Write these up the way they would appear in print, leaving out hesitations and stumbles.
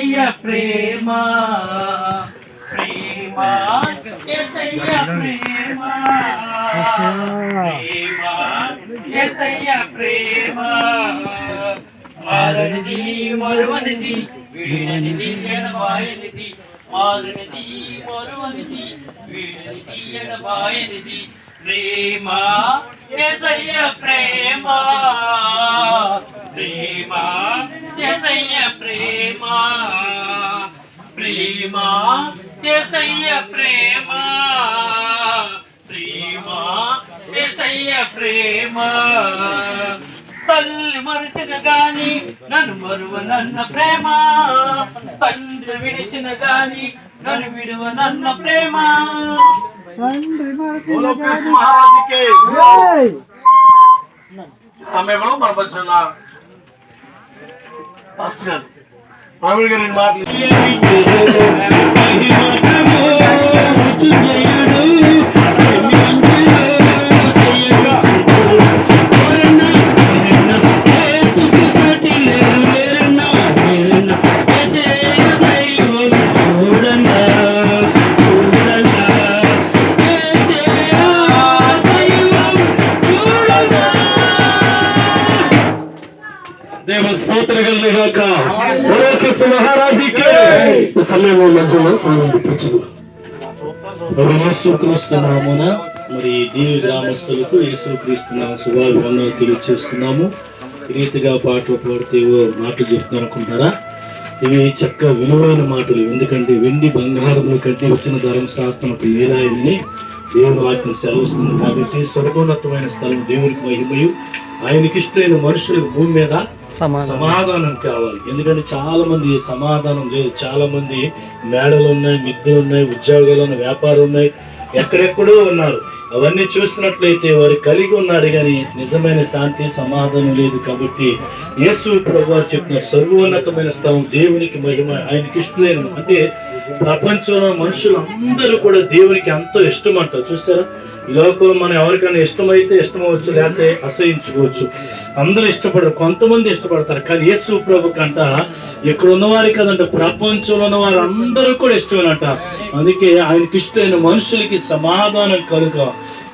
యేసయ్య ప్రేమ ప్రేమ యేసయ్య ప్రేమ ప్రేమ యేసయ్య ప్రేమ మారనిది మరువనిది వీడనిది ఎడబాయనిది మారనిది మరువనిది వీడనిది ఎడబాయనిది ప్రేమ యేసయ్య ప్రేమ ప్రేమ యేసయ్య ప్రేమ ప్రేమ యేసయ్య ప్రేమ ప్రేమ యేసయ్య ప్రేమ తల్లి మరిచిన గాని నన్ను మరువనన్న ప్రేమ తండ్రి విడిచిన గాని నన్ను విడువనన్న ప్రేమ సమయంలో మన మధ్య ఫస్ట్ గారు ప్రవీణ్ గారి మాటలు యేసుక్రీస్తునామమున మరి దీవి గ్రామస్తులకు యేసుక్రీస్తు శుభాభివందనలు తెలియజేస్తున్నాము. ఈ రీతిగా పాటలు పాడితే మాటలు చెప్తున్నారు అనుకుంటారా? ఇవి చక్క విలువైన మాటలు. ఎందుకంటే వెండి బంగారముల కంటే వచ్చిన ధర్మశాస్త్రం మేలాయని దేవుని వాక్యం సెలవుస్తుంది. కాబట్టి సర్వోన్నతమైన స్థలం దేవునికి మహిమయు, ఆయనకి ఇష్టమైన మనుషులకు భూమి మీద సమాధానం కావాలి. ఎందుకంటే చాలా మంది సమాధానం లేదు. చాలా మంది మేడలు ఉన్నాయి, మిద్దెలు ఉన్నాయి, ఉద్యోగాలు ఉన్నాయి, వ్యాపారం ఉన్నాయి, ఎక్కడెక్కడో ఉన్నారు. అవన్నీ చూసినట్లయితే వారు కలిగి ఉన్నారు కానీ నిజమైన శాంతి సమాధానం లేదు. కాబట్టి యేసు ప్రభువు చెప్పిన సర్వోన్నతమైన స్థలం దేవునికి మహిమ, ఆయనకి ఇష్టమైన, అంటే ప్రపంచంలో మనుషులు అందరూ కూడా దేవునికి ఎంతో ఇష్టం అంటారు. చూసారా, ఈ లోకంలో మనం ఎవరికైనా ఇష్టమైతే ఇష్టమవచ్చు, లేకపోతే అసహించుకోవచ్చు. అందరూ ఇష్టపడరు, కొంతమంది ఇష్టపడతారు. కానీ యేసు ప్రభు కంట ఇక్కడ ఉన్నవారి కదంట ప్రపంచంలో ఉన్న వారు అందరూ కూడా ఇష్టమేనంట. అందుకే ఆయనకి ఇష్టమైన మనుషులకి సమాధానం కలుగ.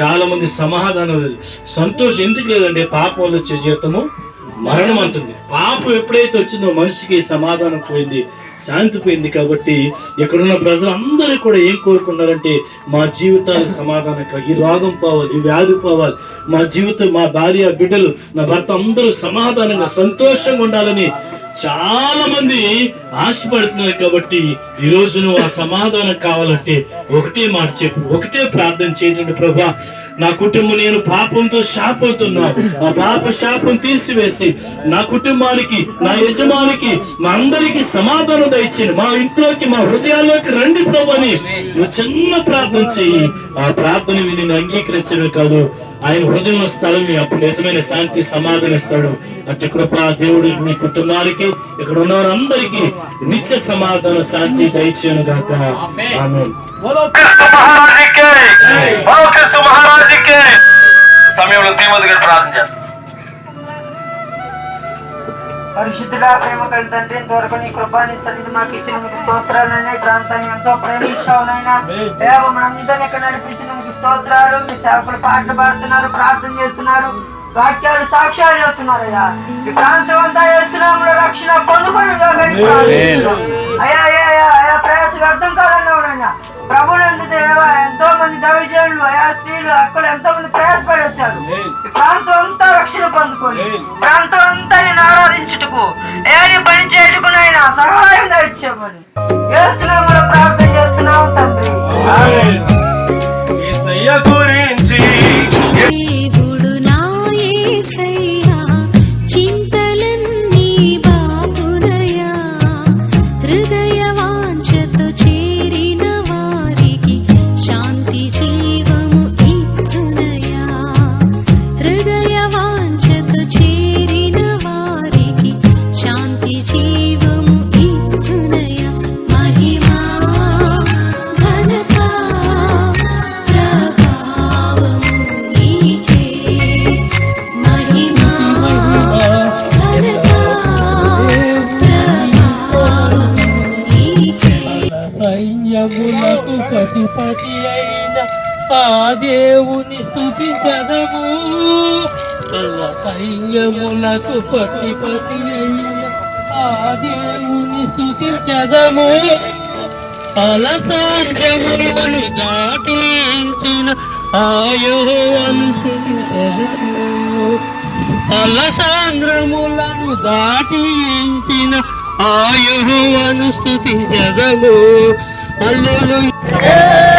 చాలా మంది సమాధానం లేదు, సంతోషం ఎందుకు లేదంటే పాపంలో వచ్చే జీతము మరణం అంటుంది. పాపం ఎప్పుడైతే వచ్చిందో మనిషికి సమాధానం పోయింది, శాంతి పోయింది. కాబట్టి ఇక్కడున్న ప్రజలందరూ కూడా ఏం కోరుకున్నారంటే మా జీవితాలకు సమాధానం, ఈ రోగం పోవాలి, ఈ వ్యాధి పోవాలి, మా జీవితం, మా భార్య బిడ్డలు, నా భర్త అందరూ సమాధానంగా సంతోషంగా ఉండాలని చాలా మంది ఆశపడుతున్నారు. కాబట్టి ఈ రోజు నువ్వు ఆ సమాధానం కావాలంటే ఒకటే మాట చెప్పు, ఒకటే ప్రార్థన చేయండి. ప్రభా, నా కుటుంబం నేను పాపంతో శాపంతో ఆ పాప శాపం తీసివేసి నా కుటుంబానికి, నా యజమానికి, మా అందరికి సమాధానం దయచేయండి. మా ఇంట్లోకి, మా హృదయాల్లోకి రండి ప్రభు అని నువ్వు చిన్న ప్రార్థన చెయ్యి. ఆ ప్రార్థన నేను అంగీకరించడం కాదు, ఆయన హృదయంలో స్థలం అప్పుడు నిజమైన శాంతి సమాధానం ఇస్తాడు. అట్టి కృప దేవుడు మీ కుటుంబానికి, ఇక్కడ ఉన్న వారందరికీ నిత్య సమాధాన శాంతి దయచేయను గాక. ఆమేన్. సమయంలో తిమోతి గారు ప్రార్థన చేస్తారు. పరిశుద్ధుడా, ప్రేమ కలిగిన తండ్రి, ఇంతవరకు నీ కృపాని సన్నిధి మాకు ఇచ్చినందుకు స్తోత్రాలైనా, ప్రాంతాన్ని ఎంతో ప్రేమించావునైనా, మనందరినీ ఇక్కడ నడిపించినందుకు స్తోత్రాలు. మీ సేవకులు పాటలు పాడుతున్నారు, ప్రార్థన చేస్తున్నారు, వాక్యాలు సాక్ష్యాలు చెబుతున్నారయ్యా. ఈ ప్రాంతం అంతా యేసునామములో రక్షణ పొందుకొని అయ్యా అయ్యా ప్రయాస వ్యర్థం కాదన్నావునైనా. ప్రభునందు దేవా, ఎంతో మంది దైవజనులు, అయా స్త్రీలు, అక్కలు ఎంతో మంది ప్రయాసపడి వచ్చారు. ఈ ప్రాంతం అంతా రక్షణ పొందుకొని ప్రాంతం అంతా నేను ఆరాధించుటకు, ఏని పని చేయుటకునైనా సహాయం దయచేయమని యేసునామములో ప్రార్థన చేస్తున్నాం తండ్రి. చింతలన్నీ బాపునయా, హృదయ వాంఛతో చేరిన వారికి శాంతి జీవము ఇచ్చునయా. హృదయ వాంఛతో చేరిన వారికి శాంతి జీవము ఇచ్చునయా. మహిమా ఘనత ప్రభావములు దేవుని స్తుతించదము అల్ల సైన్యములకు పతిపతి ఆ దేవుని స్తుతించదము అలసాంద్రములను దాటించిన ఆయహోవాను స్తుతించదము అలసాంద్రములను దాటించిన ఆయహోవాను స్తుతించదము హల్లెలూయా